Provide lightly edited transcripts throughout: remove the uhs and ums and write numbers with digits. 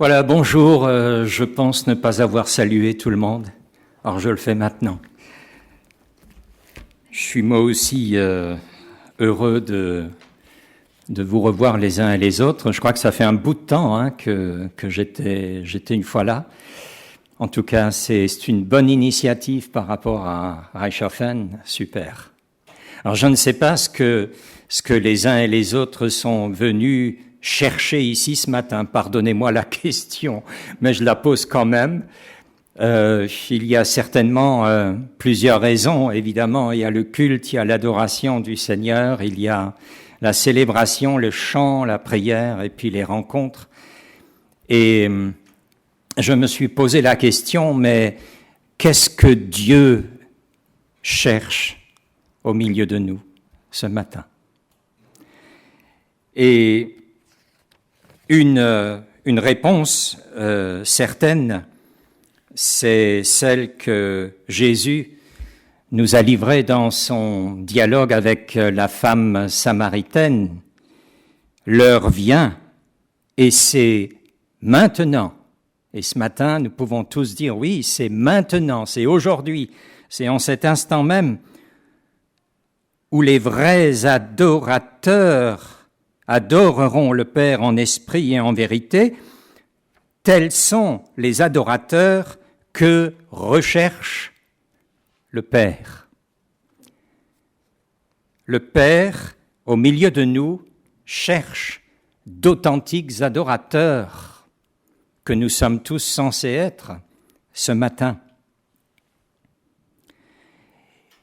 Voilà, bonjour, je pense ne pas avoir salué tout le monde, alors je le fais maintenant. Je suis moi aussi heureux de vous revoir les uns et les autres. Je crois que ça fait un bout de temps que j'étais une fois là. En tout cas, c'est une bonne initiative par rapport à Reichshofen, super. Alors je ne sais pas ce que les uns et les autres sont venus chercher ici ce matin. Pardonnez-moi la question, mais je la pose quand même. Il y a certainement plusieurs raisons. Évidemment, il y a le culte, il y a l'adoration du Seigneur, il y a la célébration, le chant, la prière et puis les rencontres. Et je me suis posé la question, mais qu'est-ce que Dieu cherche au milieu de nous ce matin? Et une réponse certaine, c'est celle que Jésus nous a livrée dans son dialogue avec la femme samaritaine. L'heure vient et c'est maintenant. Et ce matin, nous pouvons tous dire oui, c'est maintenant, c'est aujourd'hui, c'est en cet instant même où les vrais adorateurs adoreront le Père en esprit et en vérité. Tels sont les adorateurs que recherche le Père. Le Père, au milieu de nous, cherche d'authentiques adorateurs que nous sommes tous censés être ce matin.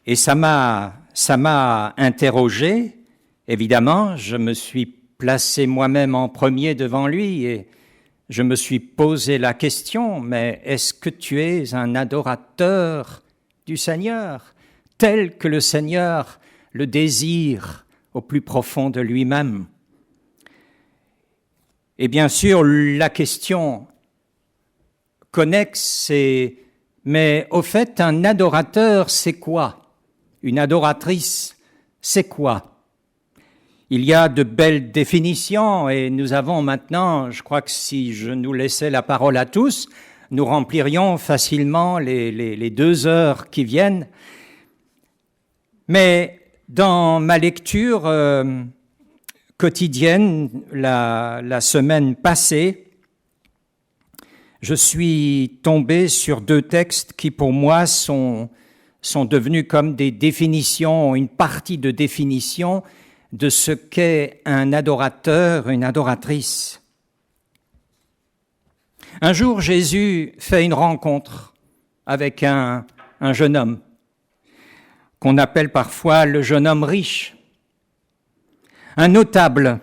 Et ça m'a interrogé. Évidemment, je me suis placé moi-même en premier devant lui et je me suis posé la question, mais est-ce que tu es un adorateur du Seigneur, tel que le Seigneur le désire au plus profond de lui-même? Et bien sûr, la question connexe, c'est, mais au fait, un adorateur, c'est quoi? Une adoratrice, c'est quoi? Il y a de belles définitions et nous avons maintenant, je crois que si je nous laissais la parole à tous, nous remplirions facilement les 2 heures qui viennent. Mais dans ma lecture quotidienne, la semaine passée, je suis tombé sur 2 textes qui pour moi sont devenus comme des définitions, une partie de définition de ce qu'est un adorateur, une adoratrice. Un jour, Jésus fait une rencontre avec un jeune homme, qu'on appelle parfois le jeune homme riche. Un notable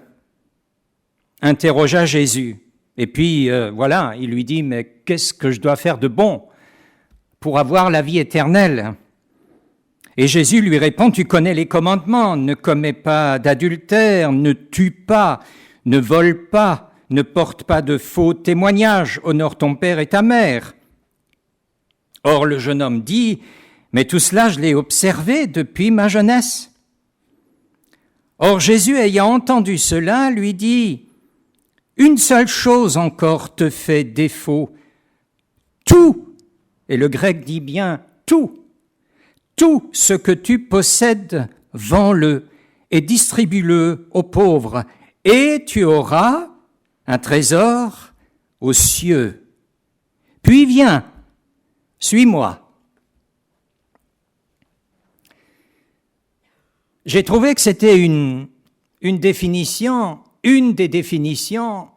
interrogea Jésus, et puis voilà, il lui dit « Mais qu'est-ce que je dois faire de bon pour avoir la vie éternelle ?» Et Jésus lui répond, tu connais les commandements, ne commets pas d'adultère, ne tue pas, ne vole pas, ne porte pas de faux témoignages, honore ton père et ta mère. Or le jeune homme dit, mais tout cela je l'ai observé depuis ma jeunesse. Or Jésus ayant entendu cela lui dit, une seule chose encore te fait défaut, tout, et le grec dit bien tout ce que tu possèdes, vends-le et distribue-le aux pauvres, et tu auras un trésor aux cieux. Puis viens, suis-moi. J'ai trouvé que c'était une définition, une des définitions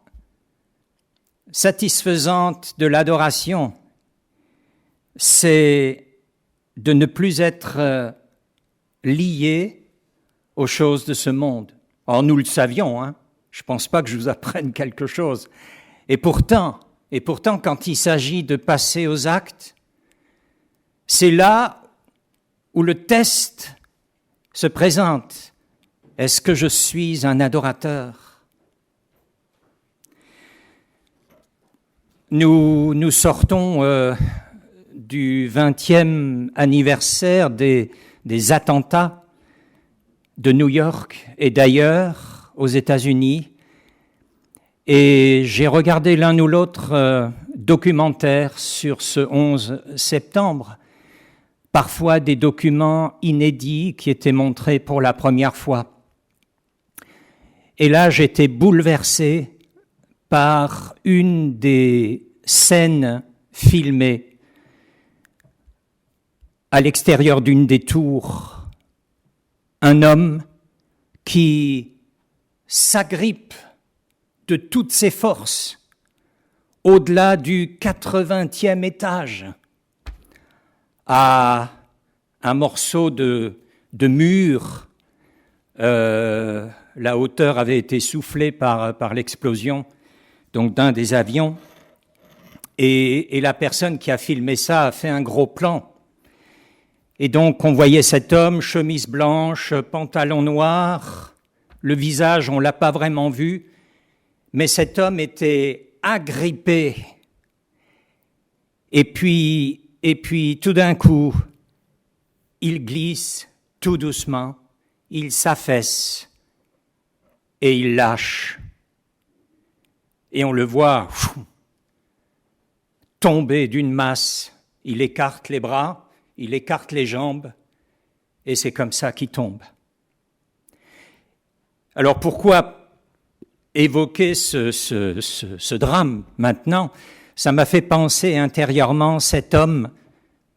satisfaisantes de l'adoration. C'est de ne plus être lié aux choses de ce monde. Or, nous le savions, je ne pense pas que je vous apprenne quelque chose. Et pourtant, quand il s'agit de passer aux actes, c'est là où le test se présente. Est-ce que je suis un adorateur? Nous sortons du 20e anniversaire des attentats de New York et d'ailleurs aux États-Unis. Et j'ai regardé l'un ou l'autre documentaire sur ce 11 septembre, parfois des documents inédits qui étaient montrés pour la première fois. Et là, j'étais bouleversé par une des scènes filmées à l'extérieur d'une des tours. Un homme qui s'agrippe de toutes ses forces au-delà du 80e étage à un morceau de mur. La hauteur avait été soufflée par l'explosion donc d'un des avions. Et la personne qui a filmé ça a fait un gros plan. Et donc on voyait cet homme, chemise blanche, pantalon noir, le visage on l'a pas vraiment vu, mais cet homme était agrippé. Et puis tout d'un coup, il glisse tout doucement, il s'affaisse et il lâche. Et on le voit tomber d'une masse. Il écarte les bras, il écarte les jambes, et c'est comme ça qu'il tombe. Alors pourquoi évoquer ce drame maintenant? Ça m'a fait penser intérieurement, cet homme,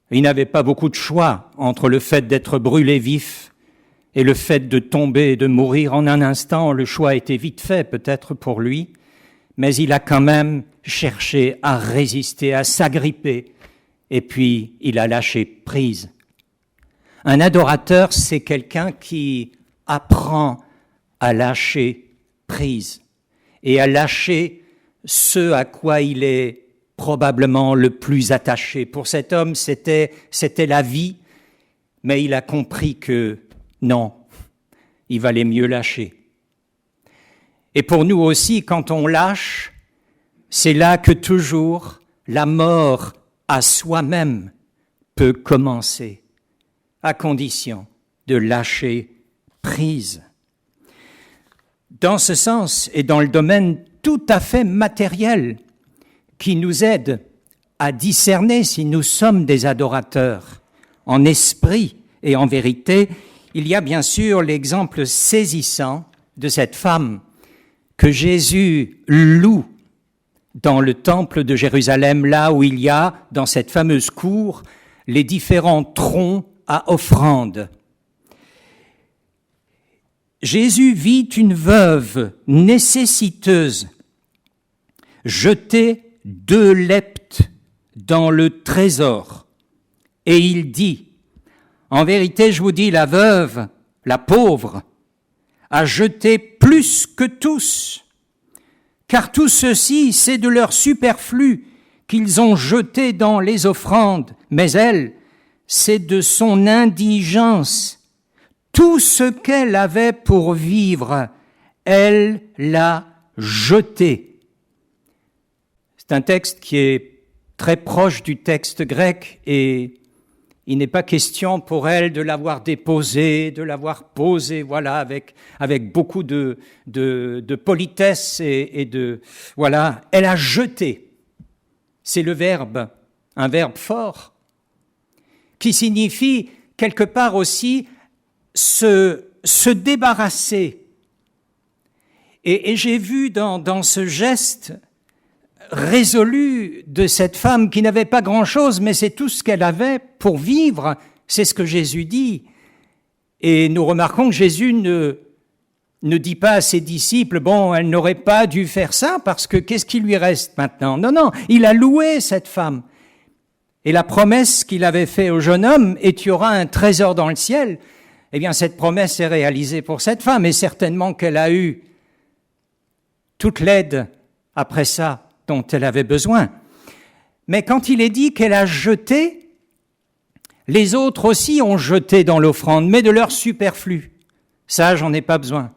il n'avait pas beaucoup de choix entre le fait d'être brûlé vif et le fait de tomber et de mourir en un instant. Le choix était vite fait peut-être pour lui, mais il a quand même cherché à résister, à s'agripper, et puis il a lâché prise. Un adorateur, c'est quelqu'un qui apprend à lâcher prise et à lâcher ce à quoi il est probablement le plus attaché. Pour cet homme, c'était la vie, mais il a compris que non, il valait mieux lâcher. Et pour nous aussi, quand on lâche, c'est là que toujours la mort à soi-même peut commencer, à condition de lâcher prise. Dans ce sens, et dans le domaine tout à fait matériel, qui nous aide à discerner si nous sommes des adorateurs en esprit et en vérité, il y a bien sûr l'exemple saisissant de cette femme que Jésus loue dans le temple de Jérusalem, là où il y a, dans cette fameuse cour, les différents troncs à offrande. Jésus vit une veuve nécessiteuse jeter 2 leptes dans le trésor. Et il dit, en vérité, je vous dis, la veuve, la pauvre, a jeté plus que tous, car tout ceci, c'est de leur superflu qu'ils ont jeté dans les offrandes, mais elle, c'est de son indigence. Tout ce qu'elle avait pour vivre, elle l'a jeté. C'est un texte qui est très proche du texte grec et il n'est pas question pour elle de l'avoir déposé, de l'avoir posé, voilà, avec beaucoup de politesse et de, voilà, elle a jeté. C'est le verbe, un verbe fort, qui signifie quelque part aussi se débarrasser. Et j'ai vu dans ce geste résolu de cette femme qui n'avait pas grand-chose, mais c'est tout ce qu'elle avait pour vivre, c'est ce que Jésus dit. Et nous remarquons que Jésus ne dit pas à ses disciples, bon, elle n'aurait pas dû faire ça, parce que qu'est-ce qui lui reste maintenant? Non, il a loué cette femme. Et la promesse qu'il avait faite au jeune homme, et tu auras un trésor dans le ciel, eh bien cette promesse est réalisée pour cette femme, et certainement qu'elle a eu toute l'aide après ça dont elle avait besoin. Mais quand il est dit qu'elle a jeté, les autres aussi ont jeté dans l'offrande, mais de leur superflu. Ça, j'en ai pas besoin.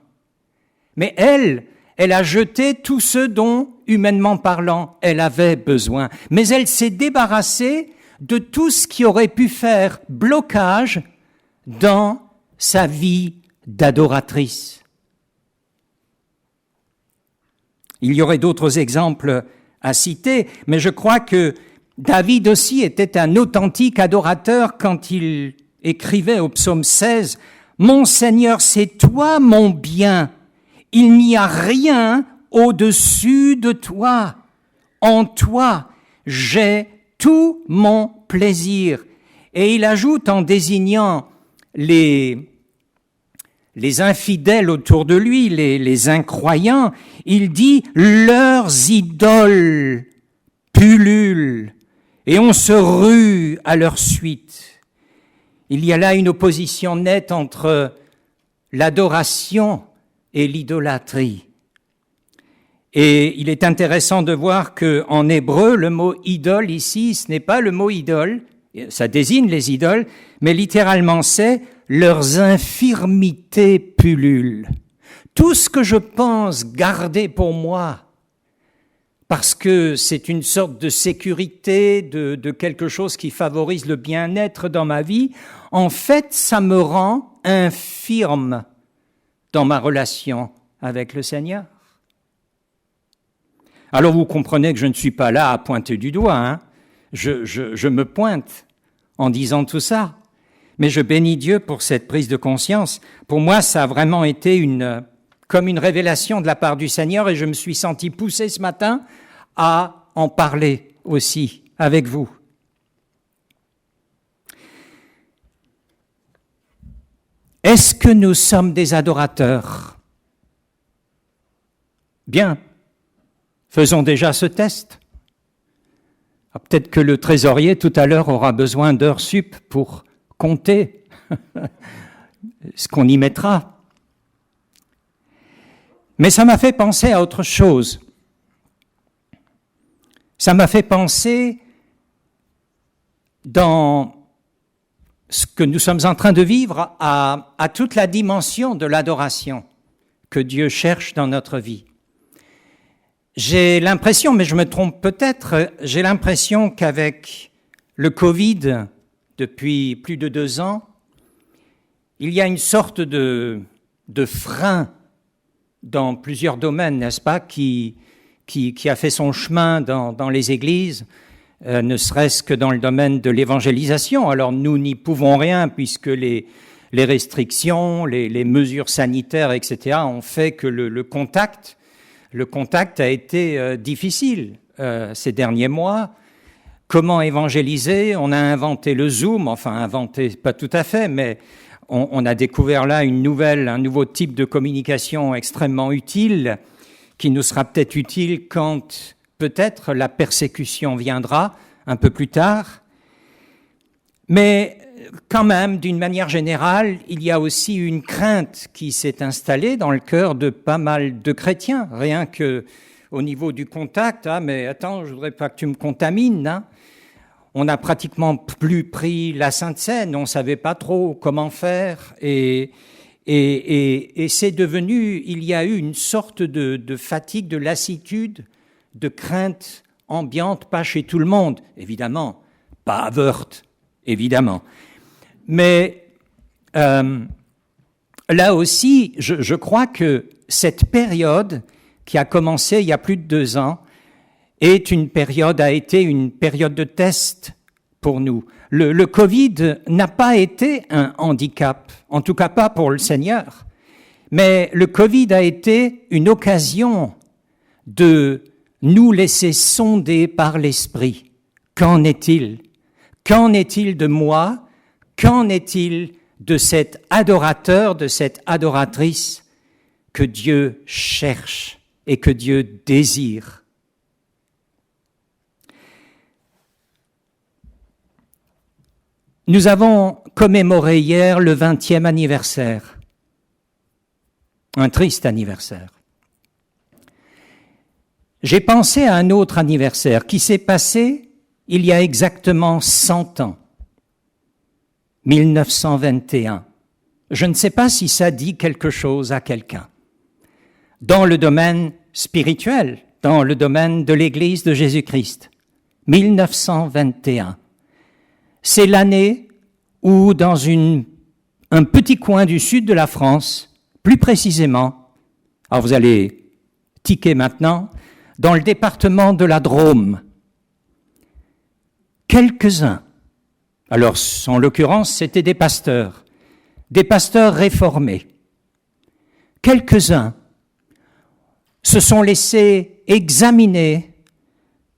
Mais elle a jeté tout ce dont, humainement parlant, elle avait besoin. Mais elle s'est débarrassée de tout ce qui aurait pu faire blocage dans sa vie d'adoratrice. Il y aurait d'autres exemples à citer, mais je crois que David aussi était un authentique adorateur quand il écrivait au psaume 16 « Mon Seigneur, c'est toi mon bien, il n'y a rien au-dessus de toi. En toi, j'ai tout mon plaisir. » Et il ajoute en désignant les infidèles autour de lui, les incroyants, il dit « leurs idoles pullulent et on se rue à leur suite ». Il y a là une opposition nette entre l'adoration et l'idolâtrie. Et il est intéressant de voir qu'en hébreu, le mot « idole » ici, ce n'est pas le mot « idole », ça désigne les idoles, mais littéralement c'est « leurs infirmités pullulent ». Tout ce que je pense garder pour moi, parce que c'est une sorte de sécurité, de quelque chose qui favorise le bien-être dans ma vie, en fait, ça me rend infirme dans ma relation avec le Seigneur. Alors vous comprenez que je ne suis pas là à pointer du doigt, hein. Je me pointe en disant tout ça, mais je bénis Dieu pour cette prise de conscience. Pour moi, ça a vraiment été comme une révélation de la part du Seigneur, et je me suis senti poussé ce matin à en parler aussi avec vous. Est-ce que nous sommes des adorateurs? Bien, faisons déjà ce test. Peut-être que le trésorier tout à l'heure aura besoin d'heures sup pour compter ce qu'on y mettra. Mais ça m'a fait penser à autre chose. Ça m'a fait penser dans ce que nous sommes en train de vivre à toute la dimension de l'adoration que Dieu cherche dans notre vie. J'ai l'impression, mais je me trompe peut-être, j'ai l'impression qu'avec le Covid, depuis plus de 2 ans, il y a une sorte de frein dans plusieurs domaines, n'est-ce pas, qui a fait son chemin dans les églises, ne serait-ce que dans le domaine de l'évangélisation. Alors nous n'y pouvons rien puisque les restrictions, les mesures sanitaires, etc. ont fait que le contact a été difficile ces derniers mois. Comment évangéliser? On a inventé le Zoom, enfin inventé, pas tout à fait, mais on a découvert là un nouveau type de communication extrêmement utile, qui nous sera peut-être utile quand peut-être la persécution viendra un peu plus tard. Mais quand même, d'une manière générale, il y a aussi une crainte qui s'est installée dans le cœur de pas mal de chrétiens, rien que au niveau du contact. Ah, mais attends, je voudrais pas que tu me contamines, hein. On n'a pratiquement plus pris la Sainte Seine, on savait pas trop comment faire, et c'est devenu, il y a eu une sorte de fatigue, de lassitude, de crainte ambiante, pas chez tout le monde, évidemment, pas à Wörth, évidemment. Mais là aussi, je crois que cette période qui a commencé il y a plus de 2 ans a été une période de test pour nous. Le Covid n'a pas été un handicap, en tout cas pas pour le Seigneur, mais le Covid a été une occasion de nous laisser sonder par l'Esprit. Qu'en est-il? Qu'en est-il de moi? Qu'en est-il de cet adorateur, de cette adoratrice que Dieu cherche et que Dieu désire? Nous avons commémoré hier le 20e anniversaire, un triste anniversaire. J'ai pensé à un autre anniversaire qui s'est passé il y a exactement 100 ans, 1921. Je ne sais pas si ça dit quelque chose à quelqu'un. Dans le domaine spirituel, dans le domaine de l'Église de Jésus-Christ, 1921. C'est l'année où, dans un petit coin du sud de la France, plus précisément, alors vous allez tiquer maintenant, dans le département de la Drôme. Quelques-uns, alors en l'occurrence c'était des pasteurs réformés, quelques-uns se sont laissés examiner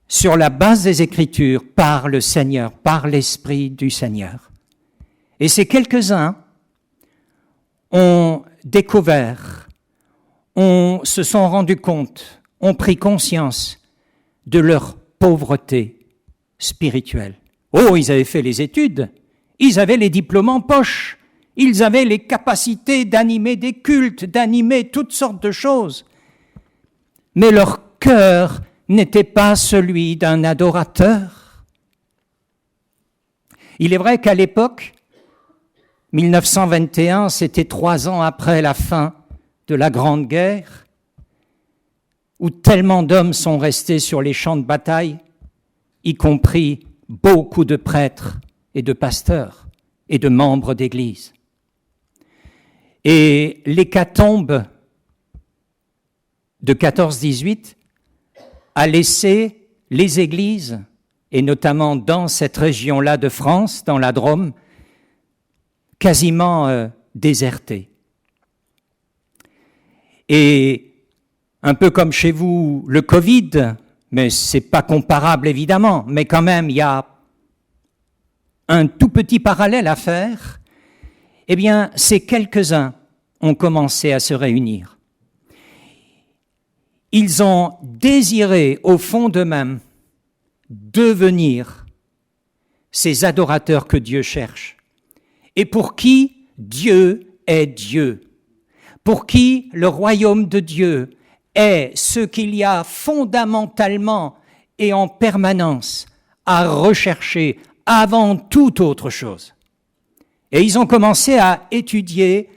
sur la base des Écritures par le Seigneur, par l'Esprit du Seigneur. Et ces quelques-uns ont découvert, se sont rendus compte, ont pris conscience de leur pauvreté spirituelle. Oh, ils avaient fait les études, ils avaient les diplômes en poche, ils avaient les capacités d'animer des cultes, d'animer toutes sortes de choses. Mais leur cœur n'était pas celui d'un adorateur. Il est vrai qu'à l'époque, 1921, c'était 3 ans après la fin de la Grande Guerre, où tellement d'hommes sont restés sur les champs de bataille, y compris beaucoup de prêtres et de pasteurs et de membres d'église. Et l'hécatombe de 14-18 a laissé les églises, et notamment dans cette région-là de France, dans la Drôme, quasiment désertées. Et un peu comme chez vous, le Covid, mais c'est pas comparable évidemment, mais quand même il y a un tout petit parallèle à faire, eh bien ces quelques-uns ont commencé à se réunir. Ils ont désiré au fond d'eux-mêmes devenir ces adorateurs que Dieu cherche et pour qui Dieu est Dieu, pour qui le royaume de Dieu est ce qu'il y a fondamentalement et en permanence à rechercher avant toute autre chose. Et ils ont commencé à étudier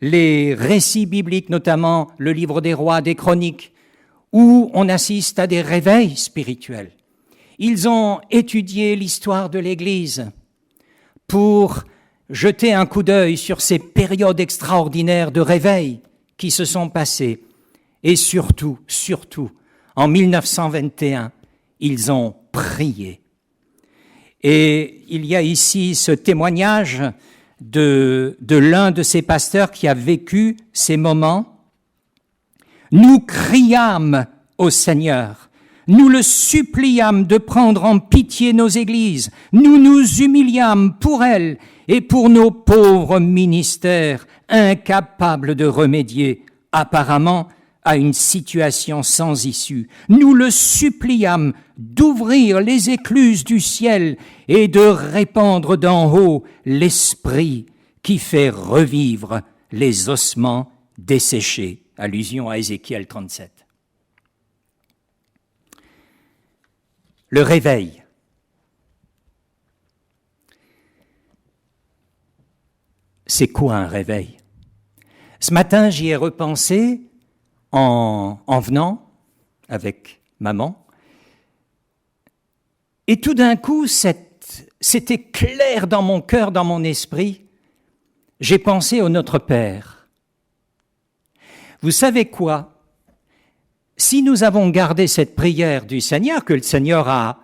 les récits bibliques, notamment le livre des rois, des chroniques, où on assiste à des réveils spirituels. Ils ont étudié l'histoire de l'Église pour jeter un coup d'œil sur ces périodes extraordinaires de réveil qui se sont passées. Et surtout, en 1921, ils ont prié. Et il y a ici ce témoignage de l'un de ces pasteurs qui a vécu ces moments. Nous criâmes au Seigneur, nous le suppliâmes de prendre en pitié nos églises, nous nous humiliâmes pour elles et pour nos pauvres ministères, incapables de remédier apparemment à une situation sans issue. Nous le suppliâmes d'ouvrir les écluses du ciel et de répandre d'en haut l'esprit qui fait revivre les ossements desséchés. Allusion à Ézéchiel 37. Le réveil. C'est quoi un réveil? Ce matin, j'y ai repensé en venant avec maman. Et tout d'un coup, c'était clair dans mon cœur, dans mon esprit. J'ai pensé au Notre Père. Vous savez quoi? Si nous avons gardé cette prière du Seigneur, que le Seigneur a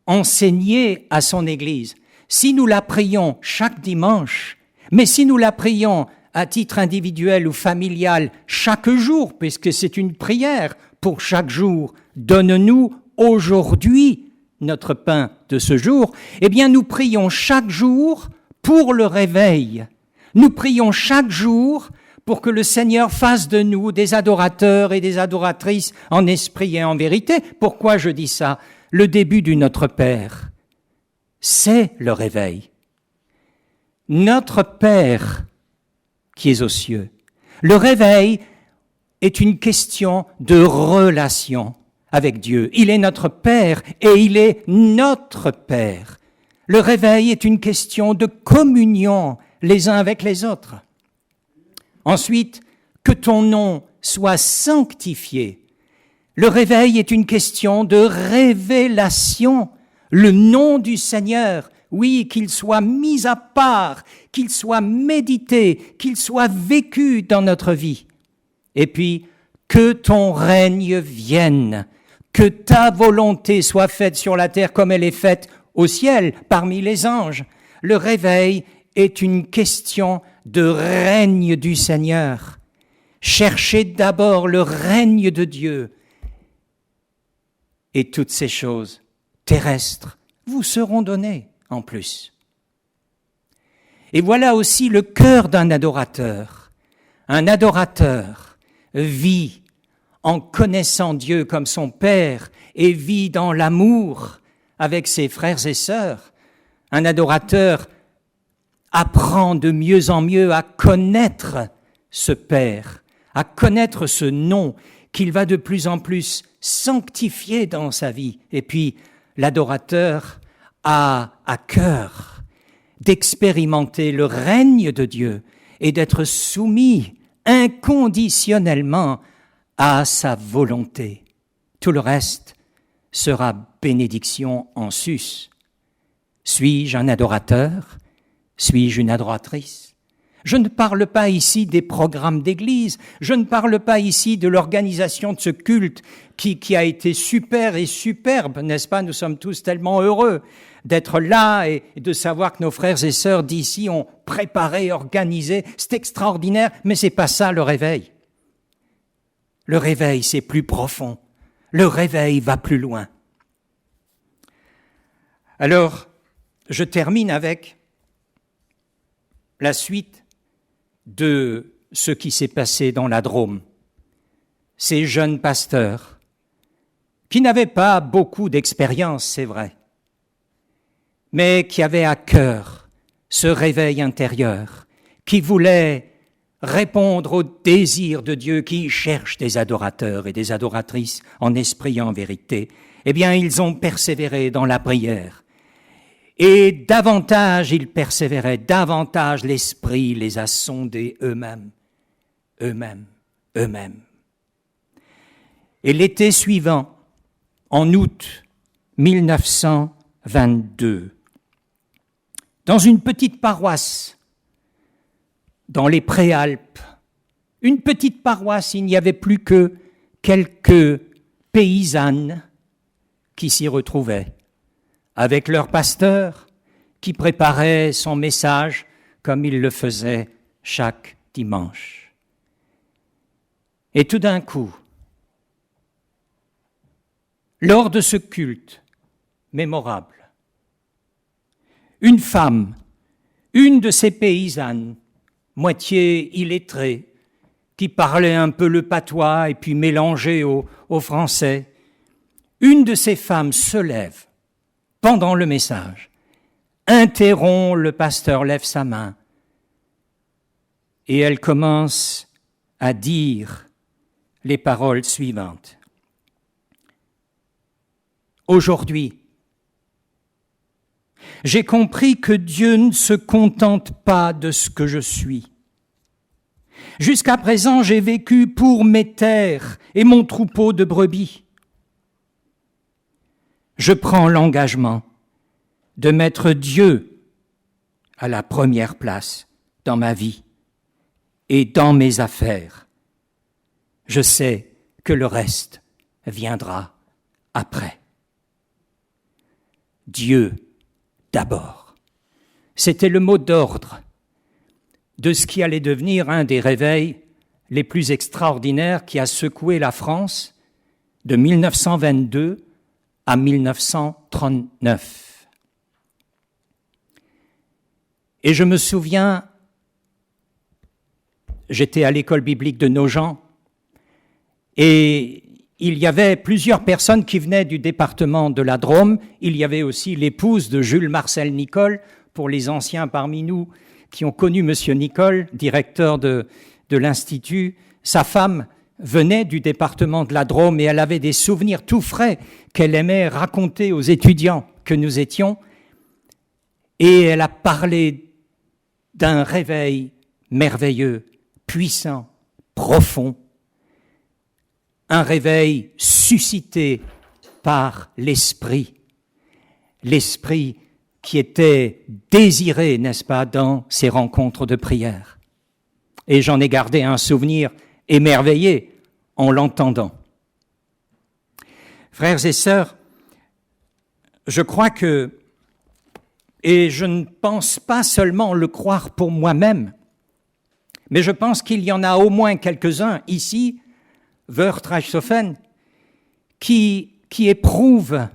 enseignée à son Église, si nous la prions chaque dimanche, mais si nous la prions à titre individuel ou familial chaque jour, puisque c'est une prière pour chaque jour, donne-nous aujourd'hui notre pain de ce jour, eh bien nous prions chaque jour pour le réveil. Nous prions chaque jour pour que le Seigneur fasse de nous des adorateurs et des adoratrices en esprit et en vérité. Pourquoi je dis ça? Le début du Notre Père, c'est le réveil. Notre Père qui est aux cieux. Le réveil est une question de relation avec Dieu. Il est notre Père et il est notre Père. Le réveil est une question de communion les uns avec les autres. Ensuite, que ton nom soit sanctifié. Le réveil est une question de révélation. Le nom du Seigneur, oui, qu'il soit mis à part, qu'il soit médité, qu'il soit vécu dans notre vie. Et puis, que ton règne vienne, que ta volonté soit faite sur la terre comme elle est faite au ciel, parmi les anges. Le réveil est une question de règne du Seigneur. Cherchez d'abord le règne de Dieu, et toutes ces choses terrestres vous seront données en plus. Et voilà aussi le cœur d'un adorateur. Un adorateur vit en connaissant Dieu comme son Père et vit dans l'amour avec ses frères et sœurs. Un adorateur apprend de mieux en mieux à connaître ce Père, à connaître ce nom qu'il va de plus en plus sanctifier dans sa vie. Et puis, l'adorateur a à cœur d'expérimenter le règne de Dieu et d'être soumis inconditionnellement à sa volonté. Tout le reste sera bénédiction en sus. Suis-je un adorateur? Suis-je une adoratrice? Je ne parle pas ici des programmes d'église, je ne parle pas ici de l'organisation de ce culte qui a été super et superbe, n'est-ce pas? Nous sommes tous tellement heureux d'être là et de savoir que nos frères et sœurs d'ici ont préparé, organisé. C'est extraordinaire, mais c'est pas ça le réveil. Le réveil, c'est plus profond. Le réveil va plus loin. Alors, je termine avec la suite de ce qui s'est passé dans la Drôme. Ces jeunes pasteurs, qui n'avaient pas beaucoup d'expérience, c'est vrai, mais qui avaient à cœur ce réveil intérieur, qui voulaient répondre au désir de Dieu, qui cherche des adorateurs et des adoratrices en esprit et en vérité, eh bien, ils ont persévéré dans la prière. Et davantage ils persévéraient, davantage l'Esprit les a sondés eux-mêmes. Et l'été suivant, en août 1922, dans une petite paroisse, dans les Préalpes, une petite paroisse, il n'y avait plus que quelques paysannes qui s'y retrouvaient, avec leur pasteur qui préparait son message comme il le faisait chaque dimanche. Et tout d'un coup, lors de ce culte mémorable, une femme, une de ces paysannes, moitié illettrée, qui parlait un peu le patois et puis mélangeait au français, une de ces femmes se lève pendant le message, interrompt le pasteur, lève sa main, et elle commence à dire les paroles suivantes. Aujourd'hui, j'ai compris que Dieu ne se contente pas de ce que je suis. Jusqu'à présent, j'ai vécu pour mes terres et mon troupeau de brebis. Je prends l'engagement de mettre Dieu à la première place dans ma vie et dans mes affaires. Je sais que le reste viendra après. Dieu d'abord. C'était le mot d'ordre de ce qui allait devenir un des réveils les plus extraordinaires qui a secoué la France de 1922 à 1939. Et je me souviens, j'étais à l'école biblique de Nogent, et il y avait plusieurs personnes qui venaient du département de la Drôme. Il y avait aussi l'épouse de Jules Marcel Nicole, pour les anciens parmi nous qui ont connu Monsieur Nicole, directeur de l'Institut. Sa femme venait du département de la Drôme et elle avait des souvenirs tout frais qu'elle aimait raconter aux étudiants que nous étions. Et elle a parlé d'un réveil merveilleux, puissant, profond, un réveil suscité par l'Esprit qui était désiré, n'est-ce pas, dans ces rencontres de prière. Et j'en ai gardé un souvenir émerveillé en l'entendant. Frères et sœurs, je crois que, et je ne pense pas seulement le croire pour moi-même, mais je pense qu'il y en a au moins quelques-uns ici, Wörth, Reichshofen, qui éprouvent,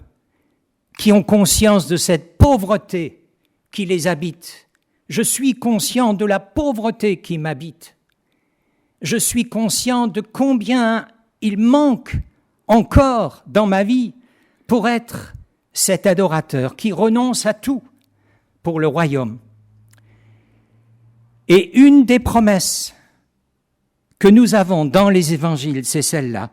qui ont conscience de cette pauvreté qui les habite. Je suis conscient de la pauvreté qui m'habite. Je suis conscient de combien il manque encore dans ma vie pour être cet adorateur qui renonce à tout pour le royaume. Et une des promesses que nous avons dans les évangiles, c'est celle-là.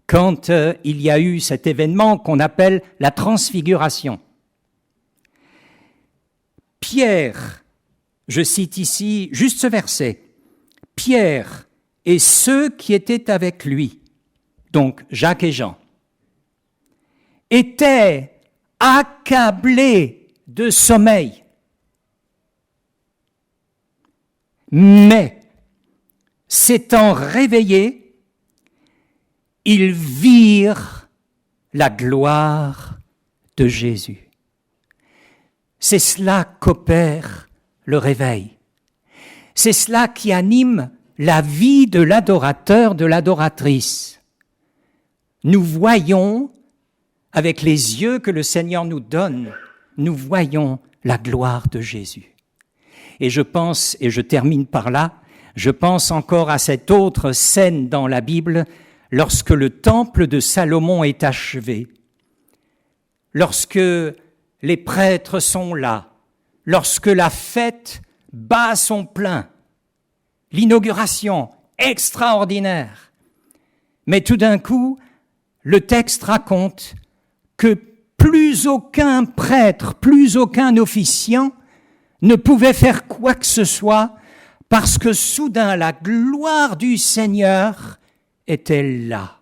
Quand il y a eu cet événement qu'on appelle la transfiguration. Pierre, je cite ici juste ce verset, Pierre et ceux qui étaient avec lui, donc Jacques et Jean, étaient accablés de sommeil. Mais, s'étant réveillés, ils virent la gloire de Jésus. C'est cela qu'opère le réveil. C'est cela qui anime la vie de l'adorateur, de l'adoratrice. Nous voyons, avec les yeux que le Seigneur nous donne, nous voyons la gloire de Jésus. Et je pense, et je termine par là, je pense encore à cette autre scène dans la Bible, lorsque le temple de Salomon est achevé, lorsque les prêtres sont là, lorsque la fête bat son plein, l'inauguration extraordinaire. Mais tout d'un coup, le texte raconte que plus aucun prêtre, plus aucun officiant ne pouvait faire quoi que ce soit parce que soudain la gloire du Seigneur était là.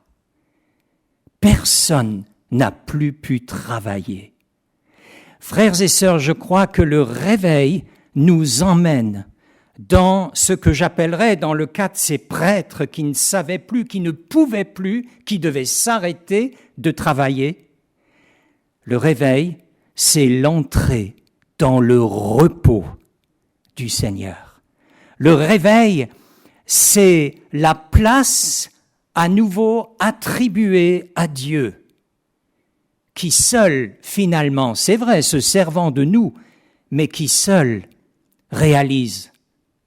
Personne n'a plus pu travailler. Frères et sœurs, je crois que le réveil nous emmène dans ce que j'appellerais, dans le cas de ces prêtres qui ne savaient plus, qui ne pouvaient plus, qui devaient s'arrêter de travailler. Le réveil, c'est l'entrée dans le repos du Seigneur. Le réveil, c'est la place à nouveau attribuée à Dieu, qui seul, finalement, c'est vrai, se servant de nous, mais qui seul réalise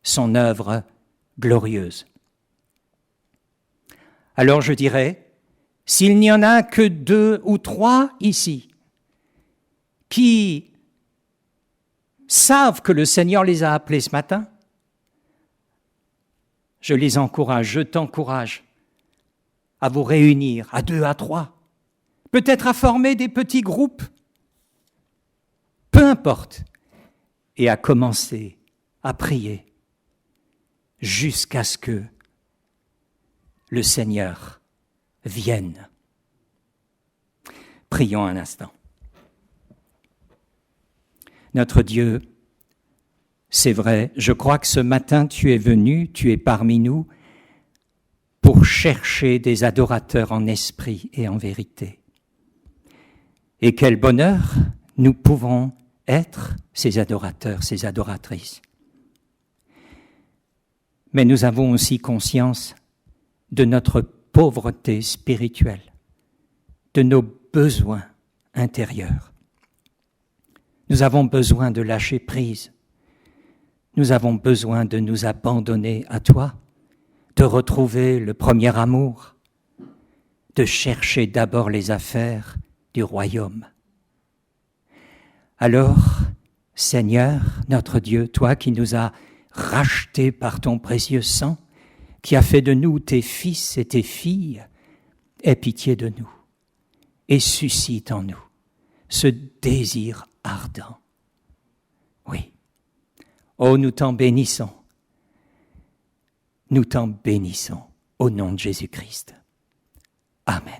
son œuvre glorieuse. Alors je dirais, s'il n'y en a que 2 ou 3 ici, qui savent que le Seigneur les a appelés ce matin, je les encourage, je t'encourage à vous réunir à 2, à 3, peut-être à former des petits groupes, peu importe, et à commencer à prier jusqu'à ce que le Seigneur vienne. Prions un instant. Notre Dieu, c'est vrai, je crois que ce matin tu es venu, tu es parmi nous pour chercher des adorateurs en esprit et en vérité. Et quel bonheur nous pouvons être ces adorateurs, ces adoratrices. Mais nous avons aussi conscience de notre pauvreté spirituelle, de nos besoins intérieurs. Nous avons besoin de lâcher prise. Nous avons besoin de nous abandonner à toi, de retrouver le premier amour, de chercher d'abord les affaires du royaume. Alors, Seigneur, notre Dieu, toi qui nous as rachetés par ton précieux sang, qui a fait de nous tes fils et tes filles, aie pitié de nous et suscite en nous ce désir ardent. Oui. Oh, nous t'en bénissons. Nous t'en bénissons au nom de Jésus-Christ. Amen.